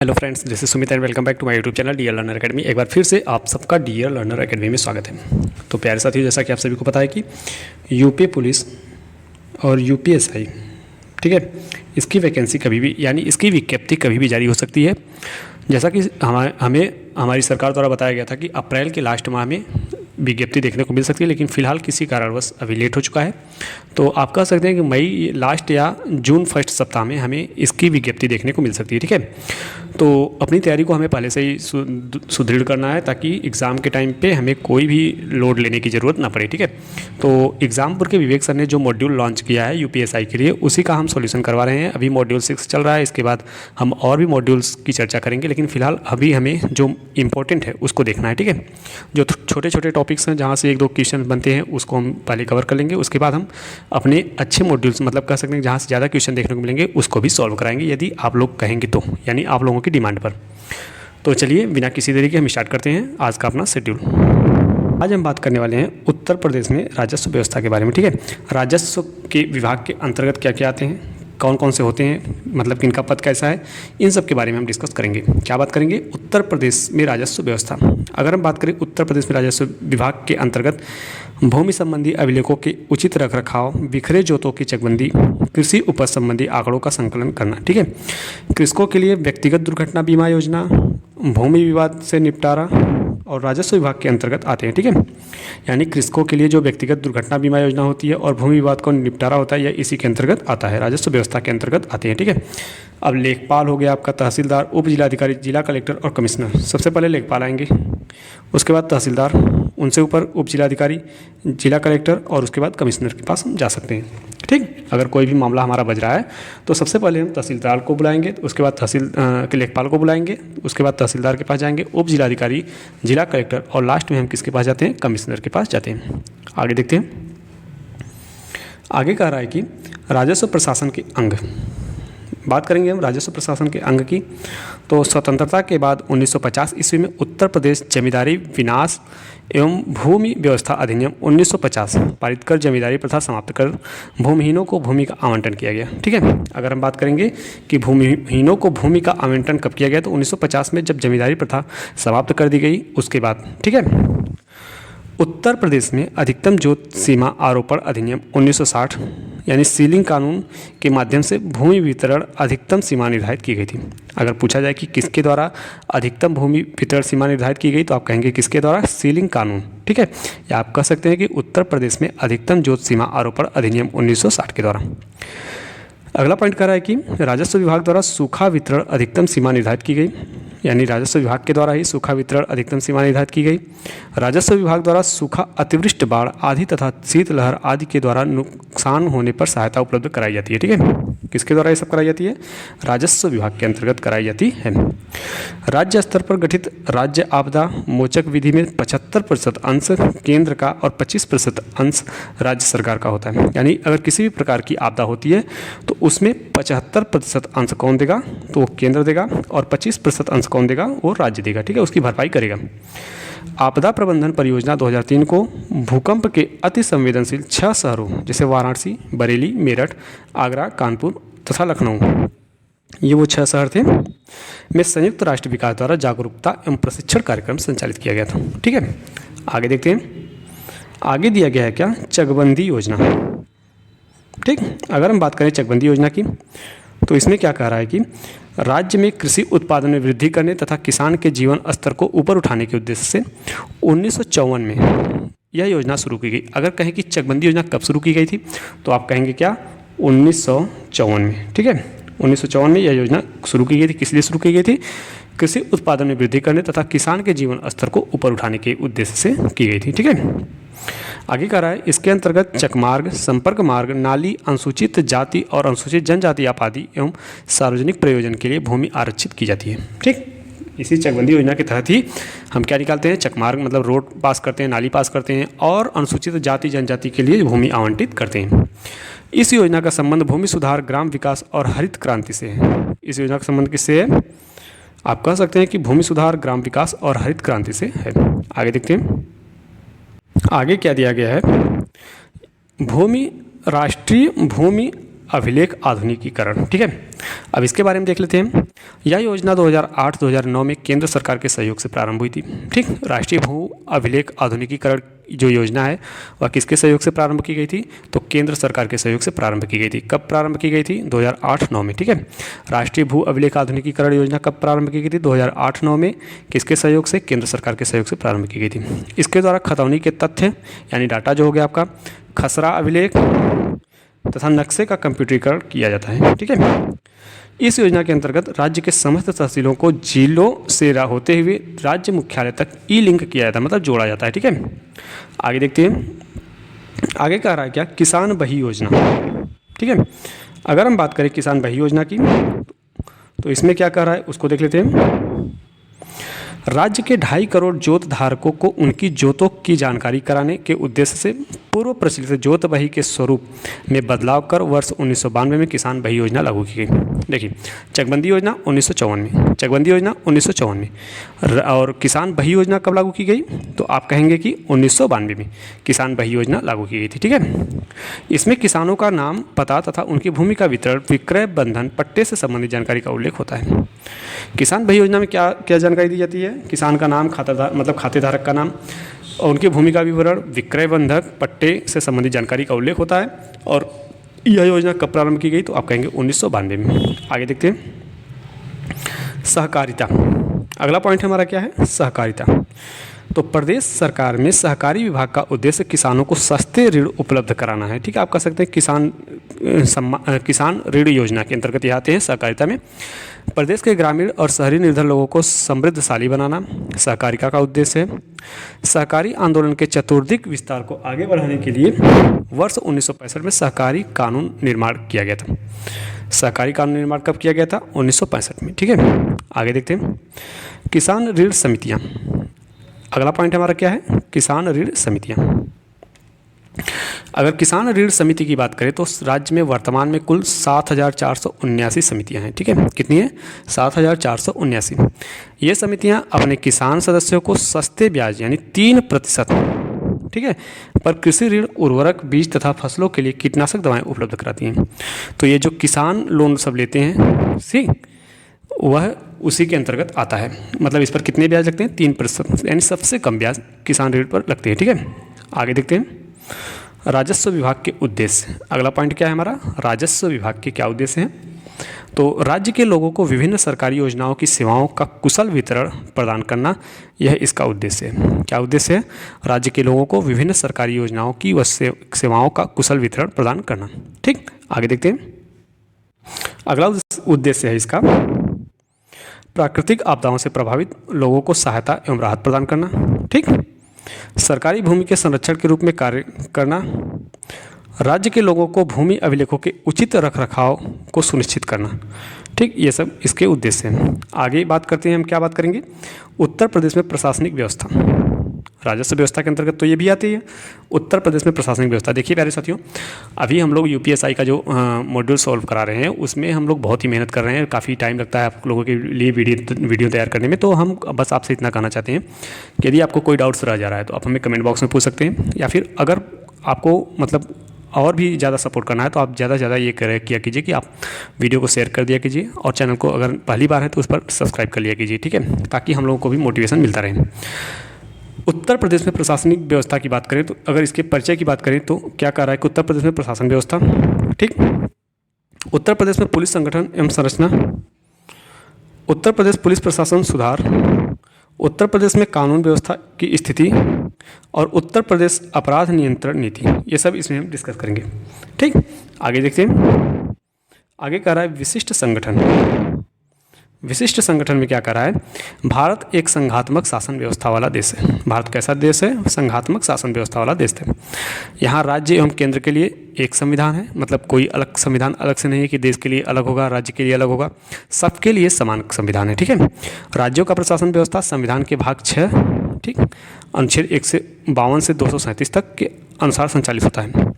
Hello friends, this is Sumit and welcome back to my YouTube channel dear learner academy. एक बार फिर से आप सबका डियर लर्नर एकेडमी में स्वागत है। तो प्यारे साथियों, जैसा कि आप सभी को पता है कि यूपी पुलिस और यूपीएसआई, ठीक है, इसकी वैकेंसी कभी भी यानी इसकी विज्ञप्ति कभी भी जारी हो सकती है। जैसा कि हमें हमारी सरकार द्वारा बताया गया था कि अप्रैल के लास्ट माह में विज्ञप्ति देखने को मिल सकती है, लेकिन फिलहाल किसी कारणवश अभी लेट हो चुका है। तो आप कह सकते हैं कि मई लास्ट या जून फर्स्ट सप्ताह में हमें इसकी विज्ञप्ति देखने को मिल सकती है, ठीक है। तो अपनी तैयारी को हमें पहले से ही सुदृढ़ करना है ताकि एग्ज़ाम के टाइम पे हमें कोई भी लोड लेने की ज़रूरत ना पड़े, ठीक है। तो एग्जामपुर के विवेक सर ने जो मॉड्यूल लॉन्च किया है यूपीएसआई के लिए, उसी का हम सॉल्यूशन करवा रहे हैं। अभी मॉड्यूल 6 चल रहा है, इसके बाद हम और भी मॉड्यूल्स की चर्चा करेंगे, लेकिन फिलहाल अभी हमें जो इम्पोर्टेंट है उसको देखना है, ठीक है। जो छोटे छोटे टॉपिक्स हैं जहाँ से एक दो क्वेश्चन बनते हैं उसको हम पहले कवर कर लेंगे। उसके बाद हम अपने अच्छे मॉड्यूल्स, मतलब कह सकते हैं जहाँ से ज़्यादा क्वेश्चन देखने को मिलेंगे उसको भी सॉल्व कराएंगे, यदि आप लोग कहेंगे तो, यानी आप लोगों की डिमांड पर। तो चलिए बिना किसी देरी के हम स्टार्ट करते हैं आज का अपना शेड्यूल। आज हम बात करने वाले हैं उत्तर प्रदेश में राजस्व व्यवस्था के बारे में, ठीक है। राजस्व के विभाग के अंतर्गत क्या क्या आते हैं, कौन कौन से होते हैं, मतलब कि इनका पद कैसा है, इन सब के बारे में हम डिस्कस करेंगे। क्या बात करेंगे? उत्तर प्रदेश में राजस्व व्यवस्था। अगर हम बात करें उत्तर प्रदेश में राजस्व विभाग के अंतर्गत भूमि संबंधी अभिलेखों के उचित रखरखाव, बिखरे जोतों की चकबंदी, कृषि उपज संबंधी आंकड़ों का संकलन करना, ठीक है। कृषकों के लिए व्यक्तिगत दुर्घटना बीमा योजना, भूमि विवाद से निपटारा और राजस्व विभाग के अंतर्गत आते हैं, ठीक है। यानी कृषकों के लिए जो व्यक्तिगत दुर्घटना बीमा योजना होती है और भूमि विवाद का निपटारा होता है, यह इसी के अंतर्गत आता है, राजस्व व्यवस्था के अंतर्गत आते हैं, ठीक है। अब लेखपाल हो गया आपका, तहसीलदार, उप जिलाधिकारी, जिला कलेक्टर और कमिश्नर। सबसे पहले लेखपाल आएंगे, उसके बाद तहसीलदार, उनसे ऊपर उप जिलाधिकारी, जिला कलेक्टर और उसके बाद कमिश्नर के पास हम जा सकते हैं, ठीक। अगर कोई भी मामला हमारा बज रहा है तो सबसे पहले हम तहसीलदार को बुलाएंगे, उसके बाद तहसील के लेखपाल को बुलाएंगे, उसके बाद तहसीलदार के पास जाएंगे, उप जिलाधिकारी, जिला कलेक्टर और लास्ट में हम किसके पास जाते हैं? कमिश्नर के पास जाते हैं। आगे देखते हैं। आगे कह रहा है कि राजस्व प्रशासन के अंग। बात करेंगे हम राजस्व प्रशासन के अंग की। तो स्वतंत्रता के बाद 1950 ईस्वी में उत्तर प्रदेश जमींदारी विनाश एवं भूमि व्यवस्था अधिनियम 1950 पारित कर जमींदारी प्रथा समाप्त कर भूमिहीनों को भूमि का आवंटन किया गया, ठीक है। अगर हम बात करेंगे कि भूमिहीनों को भूमि का आवंटन कब किया गया, तो 1950 में जब जमींदारी प्रथा समाप्त कर दी गई उसके बाद, ठीक है। उत्तर प्रदेश में अधिकतम जोत सीमा आरोपण अधिनियम 1960 यानी सीलिंग कानून के माध्यम से भूमि वितरण अधिकतम सीमा निर्धारित की गई थी। अगर पूछा जाए कि किसके द्वारा अधिकतम भूमि वितरण सीमा निर्धारित की गई, तो आप कहेंगे किसके द्वारा? सीलिंग कानून, ठीक है। या आप कह सकते हैं कि उत्तर प्रदेश में अधिकतम जोत सीमा आरोपण अधिनियम 1960 के द्वारा। अगला पॉइंट कह रहा है कि राजस्व विभाग द्वारा सूखा वितरण अधिकतम सीमा निर्धारित की गई, यानी राजस्व विभाग के द्वारा ही सूखा वितरण अधिकतम सीमा निर्धारित की गई। राजस्व विभाग द्वारा सूखा, अतिवृष्टि, बाढ़ आदि तथा शीतलहर आदि के द्वारा नुकसान होने पर सहायता उपलब्ध कराई जाती है, ठीक है। किसके द्वारा ये सब कराई जाती है? राजस्व विभाग के अंतर्गत कराई जाती है। राज्य स्तर पर गठित राज्य आपदा मोचक विधि में 75% अंश केंद्र का और 25% अंश राज्य सरकार का होता है। यानी अगर किसी भी प्रकार की आपदा होती है तो उसमें 75% अंश कौन देगा? तो वो केंद्र देगा, और 25% अंश कौन देगा? वो राज्य देगा, ठीक है, उसकी भरपाई करेगा। आपदा प्रबंधन परियोजना 2003 को भूकंप के अति संवेदनशील 6 शहरों जैसे वाराणसी, बरेली, मेरठ, आगरा, कानपुर तथा लखनऊ, ये वो 6 शहर थे, में संयुक्त राष्ट्र विकास द्वारा जागरूकता एवं प्रशिक्षण कार्यक्रम संचालित किया गया था, ठीक है। आगे देखते हैं। आगे दिया गया है क्या? चकबंदी योजना, ठीक। अगर हम बात करें चकबंदी योजना की, तो इसमें क्या कह रहा है कि राज्य में कृषि उत्पादन में वृद्धि करने तथा किसान के जीवन स्तर को ऊपर उठाने के उद्देश्य से 1954 में यह योजना शुरू की गई। अगर कहें कि चकबंदी योजना कब शुरू की गई थी, तो आप कहेंगे क्या? 1954 में, ठीक है। 1954 में यह योजना शुरू की गई थी। किस लिए शुरू की गई थी? कृषि उत्पादन में वृद्धि करने तथा किसान के जीवन स्तर को ऊपर उठाने के उद्देश्य से की गई थी, ठीक है। आगे कह रहा है इसके अंतर्गत चकमार्ग, संपर्क मार्ग, नाली, अनुसूचित जाति और अनुसूचित जनजाति आबादी एवं सार्वजनिक प्रयोजन के लिए भूमि आरक्षित की जाती है, ठीक। इसी चकबंदी योजना के तहत ही हम क्या निकालते हैं? चकमार्ग, मतलब रोड पास करते हैं, नाली पास करते हैं, और अनुसूचित जाति जनजाति के लिए भूमि आवंटित करते हैं। इस योजना का संबंध भूमि सुधार, ग्राम विकास और हरित क्रांति से है। इस योजना का संबंध किससे है? आप कह सकते हैं कि भूमि सुधार, ग्राम विकास और हरित क्रांति से है। आगे देखते हैं। आगे क्या दिया गया है? भूमि राष्ट्रीय भूमि अभिलेख आधुनिकीकरण। ठीक है, अब इसके बारे में देख लेते हैं। यह योजना 2008-2009 में केंद्र सरकार के सहयोग से प्रारंभ हुई थी। ठीक, राष्ट्रीय भू अभिलेख आधुनिकीकरण जो योजना है वह किसके सहयोग से प्रारंभ की गई थी? तो केंद्र सरकार के सहयोग से प्रारंभ की गई थी। कब प्रारंभ की गई थी? 2008-9 में। ठीक है, राष्ट्रीय भू अभिलेख आधुनिकीकरण योजना कब प्रारंभ की गई थी? 2008-9 में। किसके सहयोग से? केंद्र सरकार के सहयोग से प्रारंभ की गई थी। इसके द्वारा खतौनी के तथ्य यानी डाटा जो हो गया आपका, खसरा अभिलेख तथा नक्शे का कंप्यूटरीकरण किया जाता है। ठीक है, इस योजना के अंतर्गत राज्य के समस्त तहसीलों को जिलों से होते हुए राज्य मुख्यालय तक ई लिंक किया जाता है, मतलब जोड़ा जाता है। ठीक है, आगे देखते हैं। आगे कह रहा है क्या? किसान बही योजना। ठीक है, अगर हम बात करें किसान बही योजना की तो इसमें क्या कह रहा है उसको देख लेते हैं। राज्य के 2.5 करोड़ जोत धारकों को उनकी जोतों की जानकारी कराने के उद्देश्य से पूर्व प्रचलित जोत बही के स्वरूप में बदलाव कर वर्ष 1992 में किसान बही योजना लागू की गई। देखिए, चकबंदी योजना 1954 में, चकबंदी योजना 1954 में, और किसान बही योजना कब लागू की गई? तो आप कहेंगे कि 1992 में किसान बही योजना लागू की गई थी। ठीक है, इसमें किसानों का नाम, पता तथा उनकी भूमि का वितरण, विक्रय बंधन, पट्टे से संबंधित जानकारी का उल्लेख होता है। किसान बही योजना में क्या क्या जानकारी दी जाती है? किसान का नाम, खाताधारक मतलब खातेधारक का नाम और उनकी भूमि का विवरण, विक्रय बंधक, पट्टे से संबंधित जानकारी का उल्लेख होता है। और यह योजना कब प्रारंभ की गई? तो आप कहेंगे 1992 में। आगे देखते हैं। सहकारिता, अगला पॉइंट हमारा क्या है? सहकारिता। तो प्रदेश सरकार में सहकारी विभाग का उद्देश्य किसानों को सस्ते ऋण उपलब्ध कराना है। ठीक है, आप कह सकते हैं किसान ऋण योजना के अंतर्गत ये आते हैं सहकारिता में। प्रदेश के ग्रामीण और शहरी निर्धन लोगों को समृद्धशाली बनाना सहकारिता का उद्देश्य है। सहकारी आंदोलन के चतुर्दिक विस्तार को आगे बढ़ाने के लिए वर्ष 1965 में सहकारी कानून निर्माण किया गया था। सहकारी कानून निर्माण कब किया गया था? 1965 में। ठीक है, आगे देखते हैं। किसान ऋण समितियाँ, अगला पॉइंट हमारा क्या है? किसान ऋण समितियाँ। अगर किसान ऋण समिति की बात करें तो राज्य में वर्तमान में कुल 7,479 समितियां हैं। ठीक है, कितनी है? 7,479। ये समितियां अपने किसान सदस्यों को सस्ते ब्याज यानी 3%, ठीक है, पर कृषि ऋण, उर्वरक, बीज तथा फसलों के लिए कीटनाशक दवाएं उपलब्ध कराती हैं। तो ये जो किसान लोन सब लेते हैं, ठीक, वह उसी के अंतर्गत आता है। मतलब इस पर कितने ब्याज लगते हैं? 3%, यानी सबसे कम ब्याज किसान ऋण पर लगते हैं। ठीक है, आगे देखते हैं। राजस्व विभाग के उद्देश्य, अगला पॉइंट क्या है हमारा? राजस्व विभाग के क्या उद्देश्य हैं? तो राज्य के लोगों को विभिन्न सरकारी योजनाओं की सेवाओं का कुशल वितरण प्रदान करना, यह इसका उद्देश्य है। क्या उद्देश्य है? राज्य के लोगों को विभिन्न सरकारी योजनाओं की व सेवाओं का कुशल वितरण प्रदान करना। ठीक, आगे देखते हैं। अगला उद्देश्य है इसका प्राकृतिक आपदाओं से प्रभावित लोगों को सहायता एवं राहत प्रदान करना। ठीक, सरकारी भूमि के संरक्षण के रूप में कार्य करना, राज्य के लोगों को भूमि अभिलेखों के उचित रखरखाव को सुनिश्चित करना। ठीक, ये सब इसके उद्देश्य हैं। आगे बात करते हैं, हम क्या बात करेंगे? उत्तर प्रदेश में प्रशासनिक व्यवस्था। राजस्व व्यवस्था के अंतर्गत तो ये भी आती है। उत्तर प्रदेश में प्रशासनिक व्यवस्था, देखिए प्यारे साथियों, अभी हम लोग यूपीएसआई का जो मॉड्यूल सॉल्व करा रहे हैं उसमें हम लोग बहुत ही मेहनत कर रहे हैं। काफ़ी टाइम लगता है आप लोगों के लिए वीडियो तैयार करने में। तो हम बस आपसे इतना कहना चाहते हैं कि यदि आपको कोई डाउट्स रह जा रहा है तो आप हमें कमेंट बॉक्स में पूछ सकते हैं, या फिर अगर आपको मतलब और भी ज़्यादा सपोर्ट करना है तो आप ज़्यादा से ज़्यादा ये किया कीजिए कि आप वीडियो को शेयर कर दिया कीजिए और चैनल को अगर पहली बार है तो उस पर सब्सक्राइब कर लिया कीजिए। ठीक है, ताकि हम लोगों को भी मोटिवेशन मिलता रहे। उत्तर प्रदेश में प्रशासनिक व्यवस्था की बात करें तो अगर इसके परिचय की बात करें तो क्या कह रहा है कि उत्तर प्रदेश में प्रशासन व्यवस्था, ठीक, उत्तर प्रदेश में पुलिस संगठन एवं संरचना, उत्तर प्रदेश पुलिस प्रशासन सुधार, उत्तर प्रदेश में कानून व्यवस्था की स्थिति और उत्तर प्रदेश अपराध नियंत्रण नीति, ये सब इसमें हम डिस्कस करेंगे। ठीक, आगे देखते हैं। आगे कह रहा है विशिष्ट संगठन। विशिष्ट संगठन में क्या कर रहा है? भारत एक संघात्मक शासन व्यवस्था वाला देश है। भारत कैसा देश है? संघात्मक शासन व्यवस्था वाला देश है। यहाँ राज्य एवं केंद्र के लिए एक संविधान है, मतलब कोई अलग संविधान अलग से नहीं है कि देश के लिए अलग होगा, राज्य के लिए अलग होगा, सबके लिए समान संविधान है। ठीक है, राज्यों का प्रशासन व्यवस्था संविधान के भाग 6, ठीक, अनुच्छेद 152 से 237 तक के अनुसार संचालित होता है।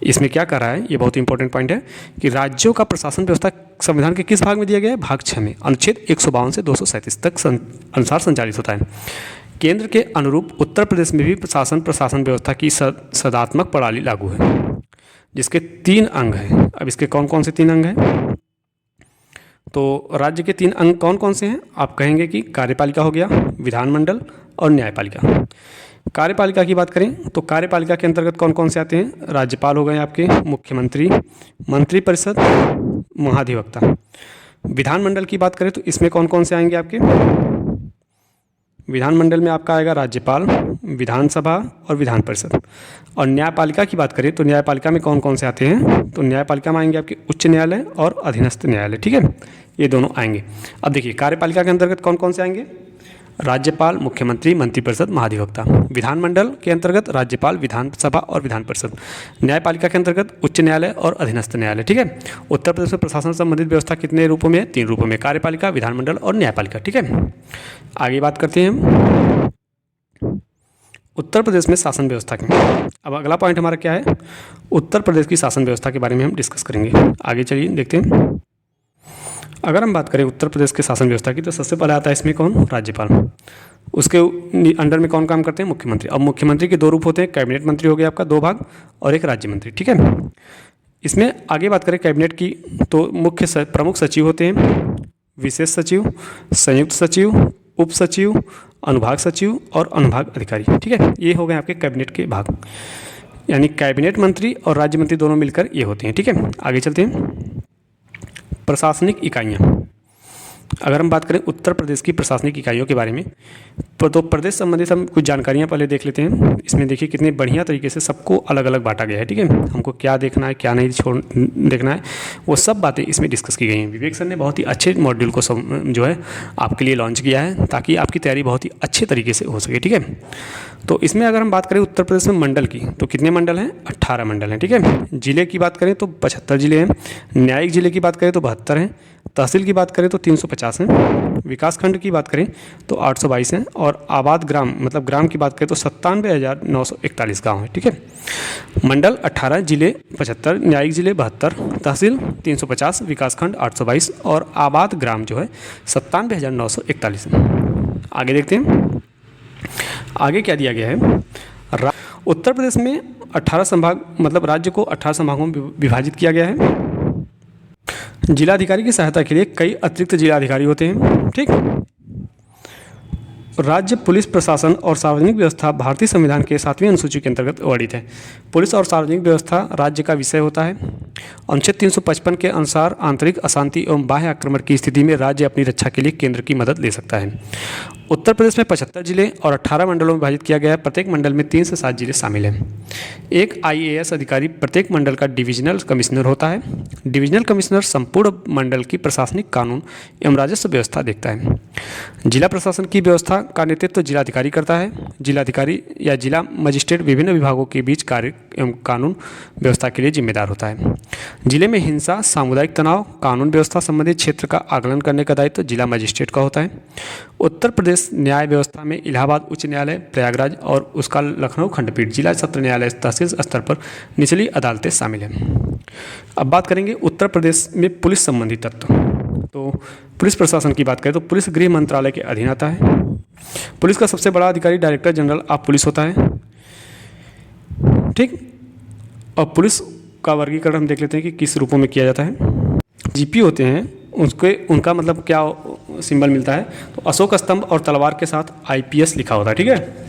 इसमें क्या कर रहा है? ये बहुत इंपॉर्टेंट पॉइंट है कि राज्यों का प्रशासन व्यवस्था संविधान के किस भाग में दिया गया है? भाग 6 में, अनुच्छेद 152 से 237 तक अनुसार संचालित होता है। केंद्र के अनुरूप उत्तर प्रदेश में भी प्रशासन व्यवस्था की सदात्मक प्रणाली लागू है। जिसके 3 अंग हैं। अब इसके कौन कौन से 3 अंग हैं? तो राज्य के 3 अंग कौन कौन से हैं? आप कहेंगे कि कार्यपालिका हो गया, विधानमंडल और न्यायपालिका। कार्यपालिका की बात करें तो कार्यपालिका के अंतर्गत कौन कौन से आते हैं? राज्यपाल हो गए आपके, मुख्यमंत्री, मंत्रिपरिषद, महाधिवक्ता। विधानमंडल की बात करें तो इसमें कौन कौन से आएंगे आपके? विधानमंडल में आपका आएगा राज्यपाल, विधानसभा और विधान परिषद। और न्यायपालिका की बात करें तो न्यायपालिका में कौन कौन से आते हैं? तो न्यायपालिका में आएंगे आपके उच्च न्यायालय और अधीनस्थ न्यायालय, ठीक है, ये दोनों आएंगे। अब देखिए कार्यपालिका के अंतर्गत कौन कौन से आएंगे? राज्यपाल, मुख्यमंत्री, मंत्रिपरिषद, महाधिवक्ता। विधानमंडल के अंतर्गत राज्यपाल, विधानसभा और विधान परिषद। न्यायपालिका के अंतर्गत उच्च न्यायालय और अधीनस्थ न्यायालय, ठीक है। उत्तर प्रदेश में प्रशासन संबंधित व्यवस्था कितने रूपों में है? 3 रूपों में, कार्यपालिका, विधानमंडल और न्यायपालिका, ठीक है। आगे बात करते हैं हम उत्तर प्रदेश में शासन व्यवस्था की। अब अगला पॉइंट हमारा क्या है? उत्तर प्रदेश की शासन व्यवस्था के बारे में हम डिस्कस करेंगे। आगे चलिए देखते हैं। अगर हम बात करें उत्तर प्रदेश के शासन व्यवस्था की तो सबसे पहले आता है इसमें कौन? राज्यपाल। उसके अंडर में कौन काम करते हैं? मुख्यमंत्री। अब मुख्यमंत्री के 2 रूप होते हैं, कैबिनेट मंत्री हो गया आपका 2 भाग और एक राज्य मंत्री, ठीक है। इसमें आगे बात करें कैबिनेट की तो मुख्य प्रमुख सचिव होते हैं, विशेष सचिव, संयुक्त सचिव, उप सचिव, अनुभाग सचिव और अनुभाग अधिकारी, ठीक है। ये हो गए आपके कैबिनेट के भाग, यानी कैबिनेट मंत्री और राज्य मंत्री दोनों मिलकर ये होते हैं, ठीक है। आगे चलते हैं। प्रशासनिक इकाइयाँ। अगर हम बात करें उत्तर प्रदेश की प्रशासनिक इकाइयों के बारे में तो प्रदेश संबंधित हम कुछ जानकारियाँ पहले देख लेते हैं। इसमें देखिए कितने बढ़िया तरीके से सबको अलग अलग बांटा गया है, ठीक है। हमको क्या देखना है, क्या नहीं देखना है, वो सब बातें इसमें डिस्कस की गई हैं। विवेक सर ने बहुत ही अच्छे मॉड्यूल को जो है आपके लिए लॉन्च किया है ताकि आपकी तैयारी बहुत ही अच्छे तरीके से हो सके, ठीक है। तो इसमें अगर हम बात करें उत्तर प्रदेश में मंडल की तो कितने मंडल हैं? 18 मंडल हैं, ठीक है। जिले की बात करें तो 75 जिले हैं, न्यायिक जिले की बात करें तो 72 हैं, तहसील की बात करें तो 350 हैं, विकासखंड की बात करें तो 822 हैं और आबाद ग्राम मतलब ग्राम की बात करें तो 97,941 गाँव हैं, ठीक है। मंडल 18, जिले 75, न्यायिक जिले 72, तहसील 350, विकासखंड 822 और आबाद ग्राम जो है 97,941 है। आगे देखते हैं आगे क्या दिया गया है। उत्तर प्रदेश में 18 संभाग मतलब राज्य को 18 संभागों में विभाजित किया गया है। जिलाधिकारी की सहायता के लिए कई अतिरिक्त जिलाधिकारी होते हैं, ठीक। राज्य पुलिस प्रशासन और सार्वजनिक व्यवस्था भारतीय संविधान के 7वीं अनुसूची के अंतर्गत वर्णित है। पुलिस और सार्वजनिक व्यवस्था राज्य का विषय होता है। अनुच्छेद 355 के अनुसार आंतरिक अशांति एवं बाह्य आक्रमण की स्थिति में राज्य अपनी रक्षा के लिए केंद्र की मदद ले सकता है। उत्तर प्रदेश में 75 जिले और 18 मंडलों में विभाजित किया गया है। प्रत्येक मंडल में 3 से 7 जिले शामिल हैं। एक IAS अधिकारी प्रत्येक मंडल का डिविजनल कमिश्नर होता है। डिविजनल कमिश्नर संपूर्ण मंडल की प्रशासनिक, कानून एवं राजस्व व्यवस्था देखता है। जिला प्रशासन की व्यवस्था का नेतृत्व जिलाधिकारी करता है। जिलाधिकारी या जिला मजिस्ट्रेट विभिन्न विभागों के बीच कार्य एवं कानून व्यवस्था के लिए जिम्मेदार होता है। जिले में हिंसा, सामुदायिक तनाव, कानून व्यवस्था संबंधित क्षेत्र का आकलन करने का दायित्व जिला मजिस्ट्रेट का होता है। उत्तर प्रदेश न्याय व्यवस्था में इलाहाबाद उच्च न्यायालय, प्रयागराज और उसका लखनऊ खंडपीठ, जिला सत्र न्यायालय, तहसील स्तर पर निचली अदालतें शामिल हैं। अब बात करेंगे उत्तर प्रदेश में पुलिस संबंधी तत्व। तो पुलिस प्रशासन की बात करें तो पुलिस गृह मंत्रालय के अधीन आता है। पुलिस का सबसे बड़ा अधिकारी डायरेक्टर जनरल ऑफ पुलिस होता है, ठीक। और पुलिस का वर्गीकरण हम देख लेते हैं कि किस रूपों में किया जाता है। जीपी होते हैं, उनका मतलब क्या सिंबल मिलता है तो अशोक स्तंभ और तलवार के साथ IPS लिखा होता है, ठीक है।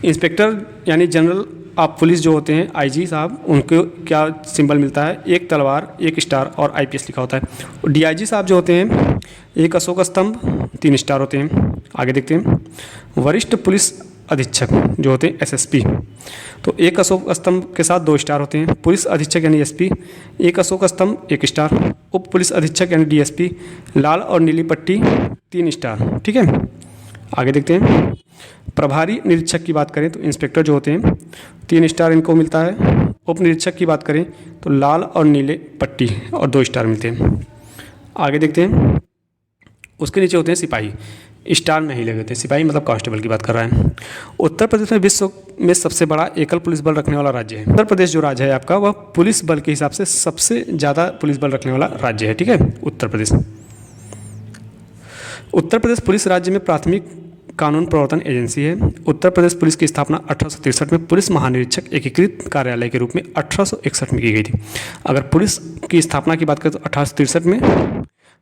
इंस्पेक्टर यानी जनरल ऑफ पुलिस जो होते हैं IG साहब, उनको क्या सिंबल मिलता है? एक तलवार, एक स्टार और IPS लिखा होता है। और DIG साहब जो होते हैं एक अशोक स्तंभ, 3 स्टार होते हैं। आगे देखते हैं वरिष्ठ पुलिस अधीक्षक जो होते हैं SSP, तो एक अशोक स्तंभ के साथ 2 स्टार होते हैं। पुलिस अधीक्षक यानी SP, एक अशोक स्तंभ 1 स्टार। उप पुलिस अधीक्षक यानी DSP, लाल और नीली पट्टी 3 स्टार, ठीक है। आगे देखते हैं प्रभारी निरीक्षक की बात करें तो इंस्पेक्टर जो होते हैं 3 स्टार इनको मिलता है। उप निरीक्षक की बात करें तो लाल और नीले पट्टी और 2 स्टार मिलते हैं। आगे देखते हैं उसके नीचे होते हैं सिपाही, स्टार नहीं लगे होते। सिपाही मतलब कांस्टेबल की बात कर रहा है। उत्तर प्रदेश में विश्व में सबसे बड़ा एकल पुलिस बल रखने वाला राज्य है। उत्तर प्रदेश जो राज्य है आपका वह पुलिस बल के हिसाब से सबसे ज़्यादा पुलिस बल रखने वाला राज्य है, ठीक है। उत्तर प्रदेश पुलिस राज्य में प्राथमिक कानून प्रवर्तन एजेंसी है। उत्तर प्रदेश पुलिस की स्थापना 1863 में पुलिस महानिरीक्षक एकीकृत कार्यालय के रूप में 1861 में की गई थी। अगर पुलिस की स्थापना की बात करें तो 1863 में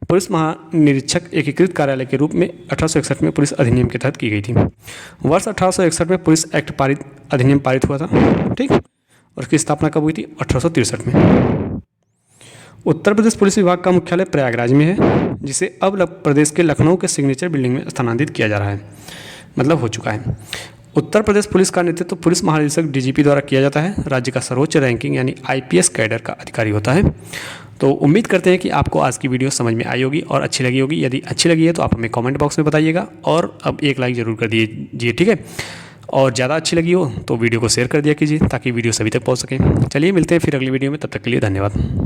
पुलिस महानिरीक्षक एकीकृत कार्यालय के रूप में 1861 में पुलिस अधिनियम के तहत की गई थी। वर्ष 1861 में पुलिस एक्ट अधिनियम पारित हुआ था, ठीक। और इसकी स्थापना कब हुई थी? 1863 में। उत्तर प्रदेश पुलिस विभाग का मुख्यालय प्रयागराज में है, जिसे अब प्रदेश के लखनऊ के सिग्नेचर बिल्डिंग में स्थानांतरित किया जा रहा है, मतलब हो चुका है। उत्तर प्रदेश पुलिस का नेतृत्व पुलिस महानिदेशक डीजीपी द्वारा किया जाता है। राज्य का सर्वोच्च रैंकिंग यानी आईपीएस कैडर का अधिकारी होता है। तो उम्मीद करते हैं कि आपको आज की वीडियो समझ में आई होगी और अच्छी लगी होगी। यदि अच्छी लगी है तो आप हमें कमेंट बॉक्स में बताइएगा और अब एक लाइक ज़रूर कर दीजिए, ठीक है। और ज़्यादा अच्छी लगी हो तो वीडियो को शेयर कर दिया कीजिए ताकि वीडियो सभी तक पहुंच सके। चलिए मिलते हैं फिर अगली वीडियो में, तब तक के लिए धन्यवाद।